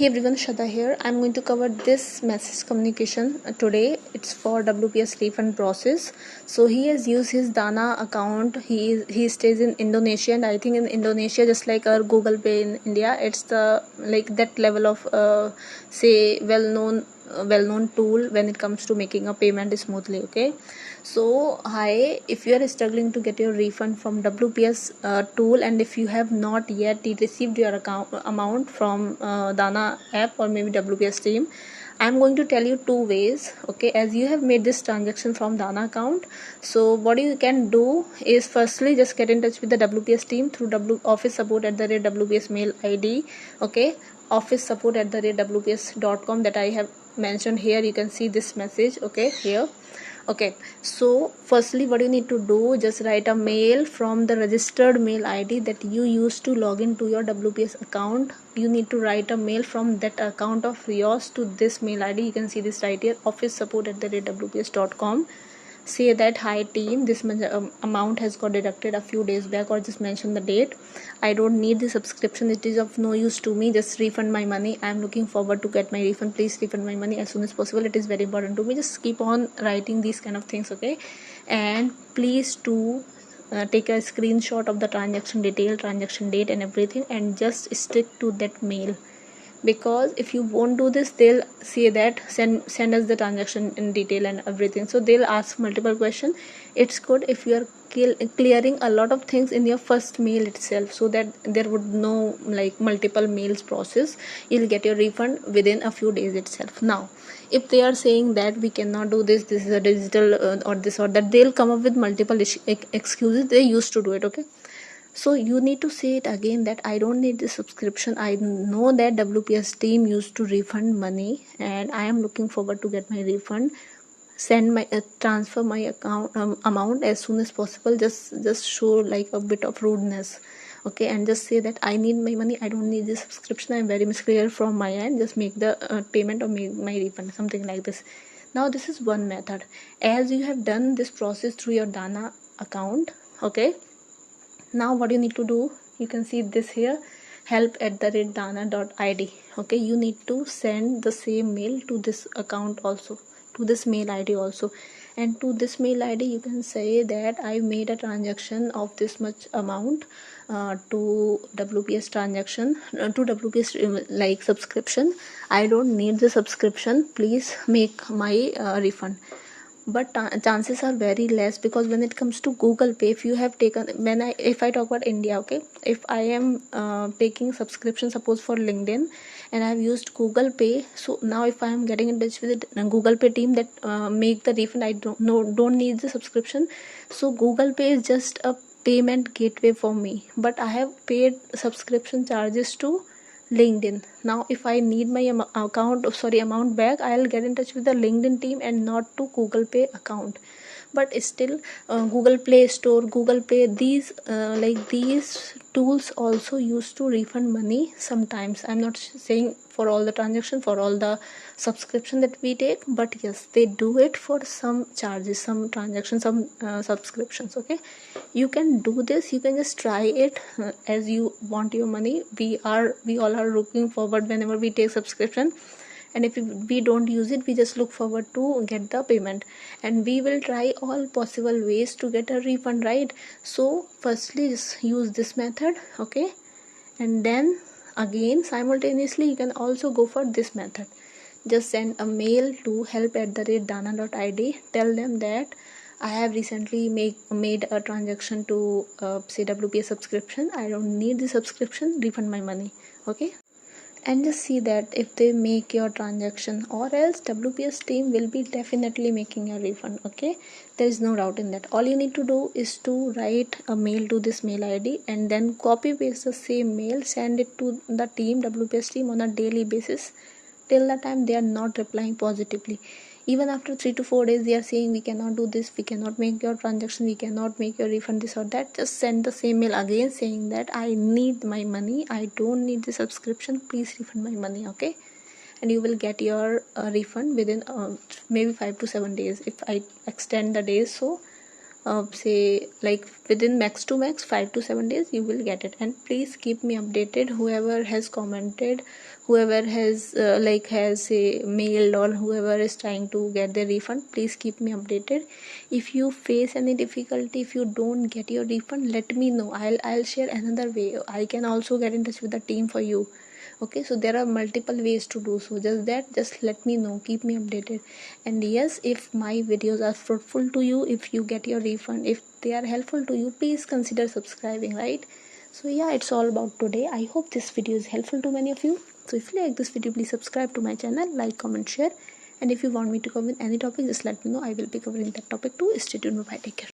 Hey everyone, Shada here. I'm going to cover this message communication today. It's for WPS refund process. So he has used his DANA account. He stays in Indonesia, and I think in Indonesia, just like our Google Pay in India, it's the like that level of say well-known tool when it comes to making a payment smoothly. Okay, so hi, if you are struggling to get your refund from WPS tool, and if you have not yet received your amount from DANA app or maybe WPS team, I'm going to tell you two ways. Okay, as you have made this transaction from DANA account, so what you can do is firstly just get in touch with the WPS team through office support at the WPS mail ID. Okay, office support at the WPS.com that I have mentioned here. You can see this message. Okay, here. Okay, so firstly what you need to do, just write a mail from the registered mail ID that you used to log into your WPS account. You need to write a mail from that account of yours to this mail ID. You can see this right here, office support at the WPS.com. Say that, hi team, this amount has got deducted a few days back, or just mention the date. I don't need the subscription, it is of no use to me, just refund my money. I'm looking forward to get my refund, please refund my money as soon as possible, it is very important to me. Just keep on writing these kind of things. Okay, and please do take a screenshot of the transaction detail, transaction date and everything, and just stick to that mail, because if you won't do this, they'll say that send us the transaction in detail and everything. So they'll ask multiple questions. It's good if you are clearing a lot of things in your first mail itself, so that there would no like multiple mails process. You'll get your refund within a few days itself. Now if they are saying that we cannot do this, this is a digital or this or that, they'll come up with multiple excuses. They used to do it. Okay, so you need to say it again that I don't need the subscription. I know that WPS team used to refund money and I am looking forward to get my refund. Send my transfer my account amount as soon as possible. Just show like a bit of rudeness. Okay, and just say that I need my money, I don't need the subscription, I'm very much clear from my end, just make the payment or make my refund, something like this. Now this is one method. As you have done this process through your DANA account, okay, now what you need to do, you can see this here, help@dana.id. okay, you need to send the same mail to this account also, to this mail ID also, and to this mail ID you can say that I made a transaction of this much amount to WPS transaction to WPS like subscription. I don't need the subscription, please make my refund. But chances are very less, because when it comes to Google Pay, if you have taken, if I talk about India, okay, if I am taking subscription, suppose for LinkedIn, and I have used Google Pay, so now if I am getting in touch with the Google Pay team that make the refund, I don't need the subscription. So Google Pay is just a payment gateway for me, but I have paid subscription charges to LinkedIn. Now if I need my amount back, I'll get in touch with the LinkedIn team and not to Google Pay account. But still Google Play Store, Google Pay, these these tools also used to refund money sometimes. I'm not saying for all the transaction, for all the subscription that we take, but yes, they do it for some charges, some transactions, some subscriptions. Okay, you can do this, you can just try it as you want your money. We all are looking forward whenever we take subscription, and if we don't use it, we just look forward to get the payment, and we will try all possible ways to get a refund, right? So firstly just use this method. Okay, and then again simultaneously you can also go for this method. Just send a mail to help@dana.id. tell them that I have recently made a transaction to say WPS subscription, I don't need the subscription, refund my money. Okay, and just see that if they make your transaction, or else WPS team will be definitely making your refund. Okay, there is no doubt in that. All you need to do is to write a mail to this mail ID and then copy paste the same mail, send it to the team, WPS team, on a daily basis till the time they are not replying positively. Even after 3 to 4 days they are saying we cannot do this, we cannot make your transaction, we cannot make your refund, this or that, just send the same mail again saying that I need my money, I don't need the subscription, please refund my money. Okay, and you will get your refund within maybe 5 to 7 days. If I extend the days, so say like within max to max 5 to 7 days you will get it. And please keep me updated, whoever has commented, whoever has has a mailed, or whoever is trying to get their refund, please keep me updated. If you face any difficulty, if you don't get your refund, let me know. I'll share another way. I can also get in touch with the team for you. Okay, so there are multiple ways to do so. Just let me know, keep me updated. And yes, if my videos are fruitful to you, if you get your refund, if they are helpful to you, please consider subscribing, right? So yeah, it's all about today. I hope this video is helpful to many of you. So if you like this video, please subscribe to my channel, like, comment, share. And if you want me to cover any topic, just let me know. I will be covering that topic too. Stay tuned. Bye, take care.